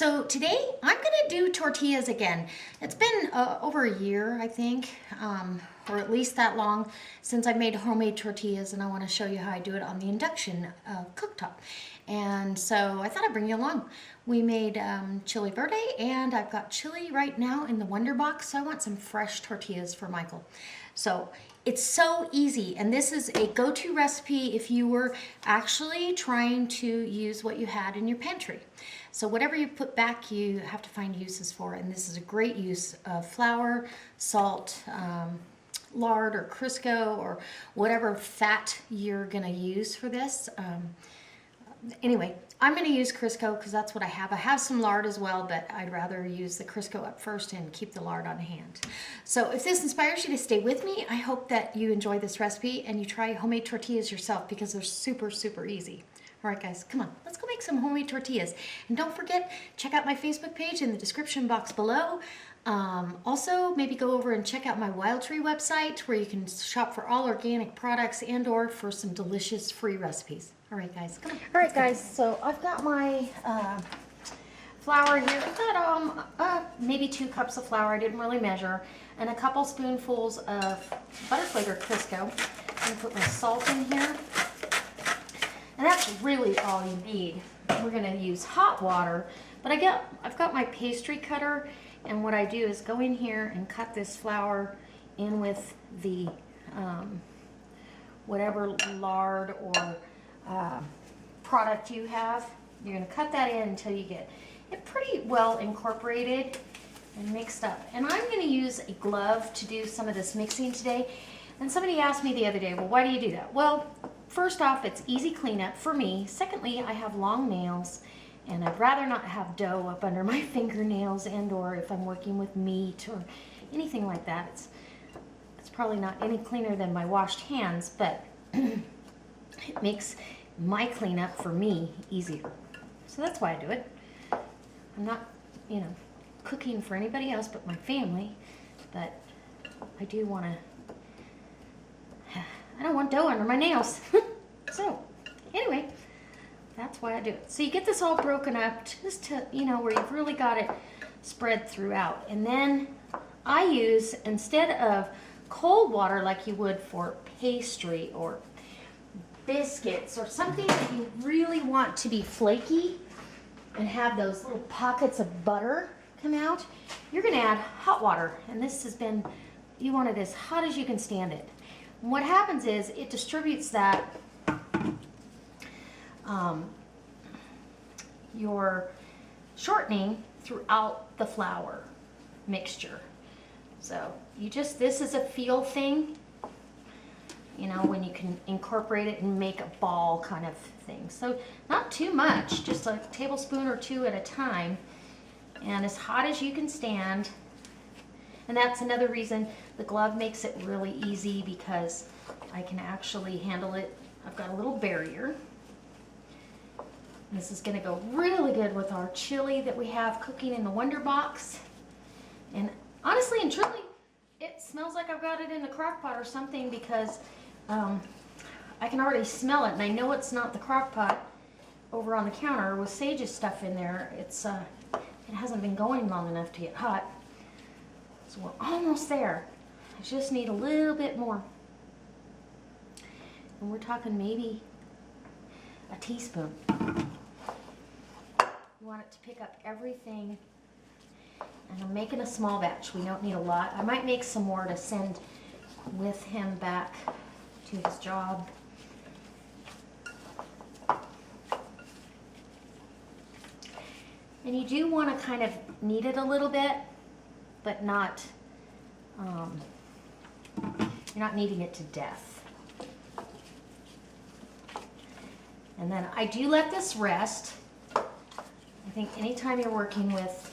So today I'm gonna do tortillas again. It's been over a year, I think, or at least that long since I made homemade tortillas, and I want to show you how I do it on the induction cooktop. And so I thought I'd bring you along. We made chili verde, and I've got chili right now in the Wonder Box, so I want some fresh tortillas for Michael. So it's so easy, and this is a go-to recipe if you were actually trying to use what you had in your pantry. So whatever you put back, you have to find uses for it, and this is a great use of flour, salt, lard or Crisco or whatever fat you're gonna use for this. Anyway, I'm gonna use Crisco because that's what I have. I have some lard as well, but I'd rather use the Crisco up first and keep the lard on hand. So if this inspires you to stay with me, I hope that you enjoy this recipe and you try homemade tortillas yourself because they're super, super easy. All right, guys, come on, let's go make some homemade tortillas. And don't forget, check out my Facebook page in the description box below. Also, maybe go over and check out my Wild Tree website where you can shop for all organic products and or for some delicious free recipes. All right, guys, come on. All right, guys, so I've got my flour here. I've got maybe 2 cups of flour, I didn't really measure, and a couple spoonfuls of butter flavored Crisco. I'm gonna put my salt in here. And that's really all you need. We're gonna use hot water, but I've got my pastry cutter, and what I do is go in here and cut this flour in with the whatever lard or product you have. You're gonna cut that in until you get it pretty well incorporated and mixed up. And I'm gonna use a glove to do some of this mixing today. And somebody asked me the other day, well, why do you do that? Well, first off, it's easy cleanup for me. Secondly, I have long nails, and I'd rather not have dough up under my fingernails, and or if I'm working with meat or anything like that. It's probably not any cleaner than my washed hands, but it makes my cleanup for me easier. So that's why I do it. I'm not, cooking for anybody else but my family, but I do want to, I don't want dough under my nails. So anyway, that's why I do it. So you get this all broken up just to, where you've really got it spread throughout. And then I use, instead of cold water like you would for pastry or biscuits or something that you really want to be flaky and have those little pockets of butter come out, you're gonna add hot water. And this has been, you want it as hot as you can stand it. And what happens is it distributes that your shortening throughout the flour mixture. So this is a feel thing, when you can incorporate it and make a ball kind of thing. So not too much, just a tablespoon or 2 at a time, and as hot as you can stand. And that's another reason the glove makes it really easy, because I can actually handle it. I've got a little barrier. This is going to go really good with our chili that we have cooking in the Wonder Box. And honestly and truly, it smells like I've got it in the crock pot or something, because I can already smell it, and I know it's not the crock pot over on the counter with Sage's stuff in there. It hasn't been going long enough to get hot. So we're almost there. I just need a little bit more. And we're talking maybe a teaspoon. You want it to pick up everything. And I'm making a small batch. We don't need a lot. I might make some more to send with him back to his job. And you do want to kind of knead it a little bit, but not, you're not kneading it to death. And then I do let this rest. I think anytime you're working with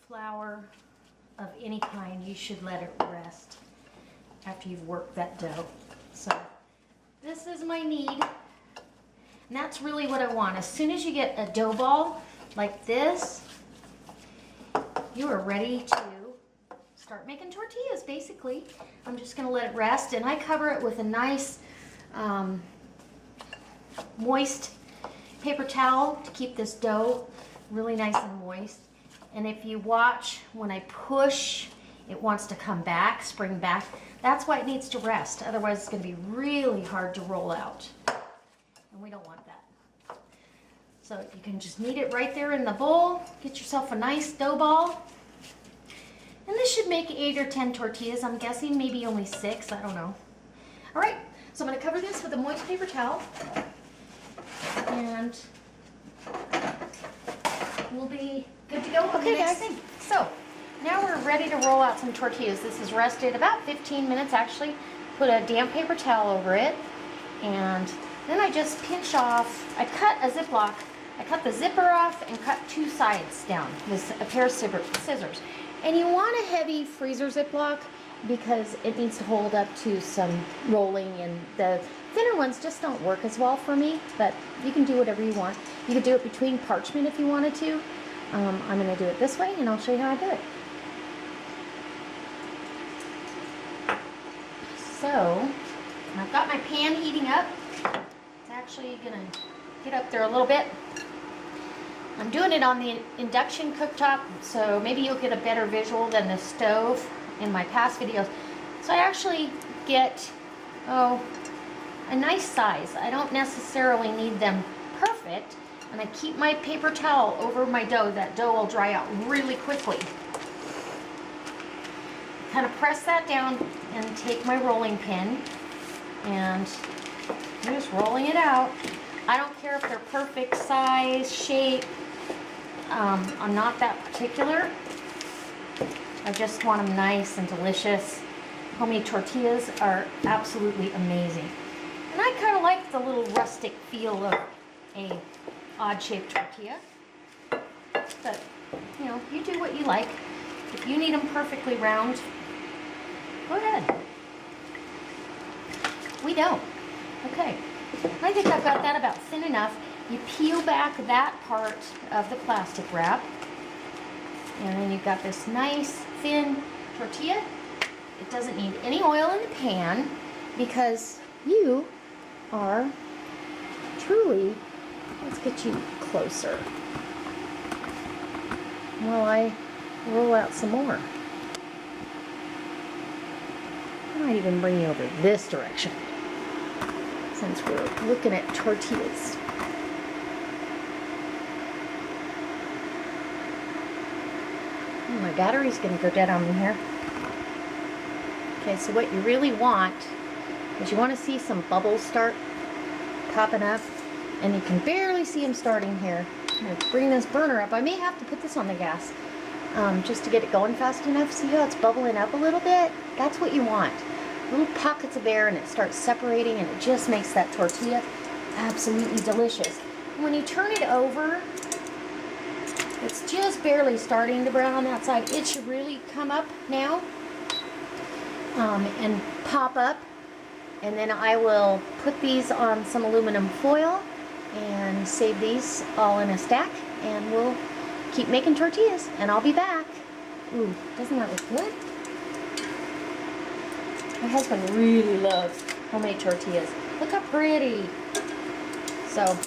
flour of any kind, you should let it rest after you've worked that dough. So this is my knead, and that's really what I want. As soon as you get a dough ball like this, you are ready to start making tortillas, basically. I'm just gonna let it rest, and I cover it with a nice moist paper towel to keep this dough really nice and moist. And if you watch, when I push, it wants to come back, spring back. That's why it needs to rest. Otherwise, it's going to be really hard to roll out. And we don't want that. So you can just knead it right there in the bowl. Get yourself a nice dough ball. And this should make 8 or 10 tortillas. I'm guessing maybe only 6. I don't know. All right, so I'm going to cover this with a moist paper towel. And we'll be good to go on the next thing. So now we're ready to roll out some tortillas. This is rested about 15 minutes actually. Put a damp paper towel over it, and then I just pinch off. I cut a Ziploc. I cut the zipper off and cut 2 sides down with a pair of scissors. And you want a heavy freezer Ziploc because it needs to hold up to some rolling, and the thinner ones just don't work as well for me, but you can do whatever you want. You could do it between parchment if you wanted to. I'm going to do it this way, and I'll show you how I do it. So, I've got my pan heating up. It's actually going to get up there a little bit. I'm doing it on the induction cooktop, so maybe you'll get a better visual than the stove in my past videos. So I actually get, a nice size. I don't necessarily need them perfect, and I keep my paper towel over my dough. That dough will dry out really quickly. Kind of press that down and take my rolling pin, and I'm just rolling it out. I don't care if they're perfect size, shape. I'm not that particular. I just want them nice and delicious. Homemade tortillas are absolutely amazing. And I kind of like the little rustic feel of a odd-shaped tortilla. But, you know, you do what you like. If you need them perfectly round, go ahead. We don't. Okay. I think I've got that about thin enough. You peel back that part of the plastic wrap, and then you've got this nice thin tortilla. It doesn't need any oil in the pan because you are truly, let's get you closer while I roll out some more. I might even bring you over this direction since we're looking at tortillas. My battery's going to go dead on me here. Okay, so what you really want is you want to see some bubbles start popping up, and you can barely see them starting here. I'm going to bring this burner up. I may have to put this on the gas just to get it going fast enough. See how it's bubbling up a little bit? That's what you want. Little pockets of air, and it starts separating, and it just makes that tortilla absolutely delicious. And when you turn it over, it's just barely starting to brown on that side. It should really come up now and pop up. And then I will put these on some aluminum foil and save these all in a stack. And we'll keep making tortillas. And I'll be back. Ooh, doesn't that look good? My husband really loves homemade tortillas. Look how pretty. So,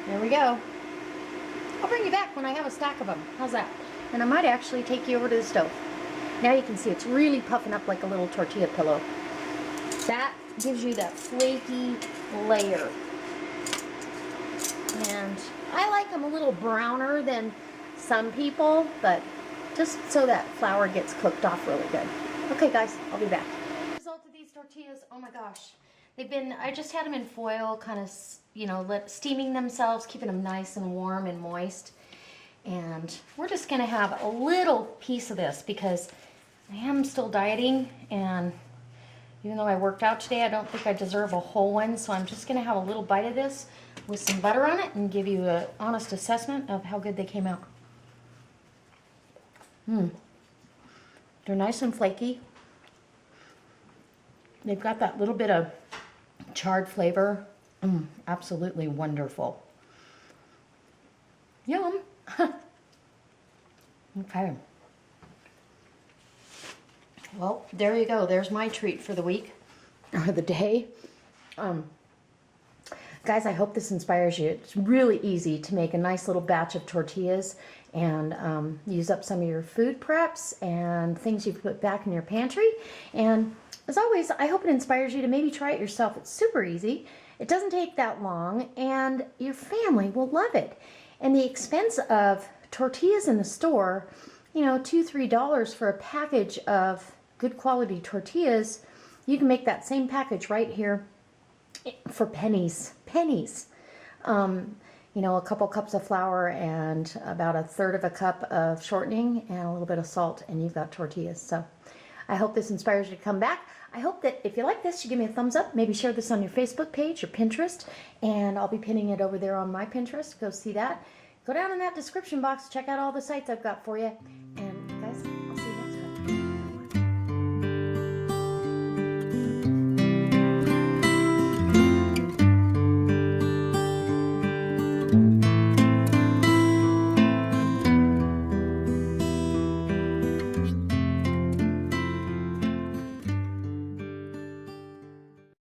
there we go. I'll bring you back when I have a stack of them. How's that? And I might actually take you over to the stove. Now you can see it's really puffing up like a little tortilla pillow. That gives you that flaky layer. And I like them a little browner than some people, but just so that flour gets cooked off really good. Okay guys, I'll be back. The result of these tortillas, oh my gosh. I just had them in foil, kind of, you know, steaming themselves, keeping them nice and warm and moist. And we're just going to have a little piece of this because I am still dieting, and even though I worked out today, I don't think I deserve a whole one. So I'm just going to have a little bite of this with some butter on it and give you an honest assessment of how good they came out. They're nice and flaky. They've got that little bit of charred flavor. Absolutely wonderful. Yum. Okay. Well, there you go. There's my treat for the week or the day. Guys, I hope this inspires you. It's really easy to make a nice little batch of tortillas and use up some of your food preps and things you've put back in your pantry. And as always, I hope it inspires you to maybe try it yourself. It's super easy. It doesn't take that long, and your family will love it. And the expense of tortillas in the store, you know, $2, $3 for a package of good quality tortillas, you can make that same package right here for pennies. You know, a couple cups of flour and about 1/3 of a cup of shortening and a little bit of salt, and you've got tortillas. So I hope this inspires you to come back. I hope that if you like this, you give me a thumbs up. Maybe share this on your Facebook page or Pinterest, and I'll be pinning it over there on my Pinterest. Go see that. Go down in that description box, check out all the sites I've got for you. And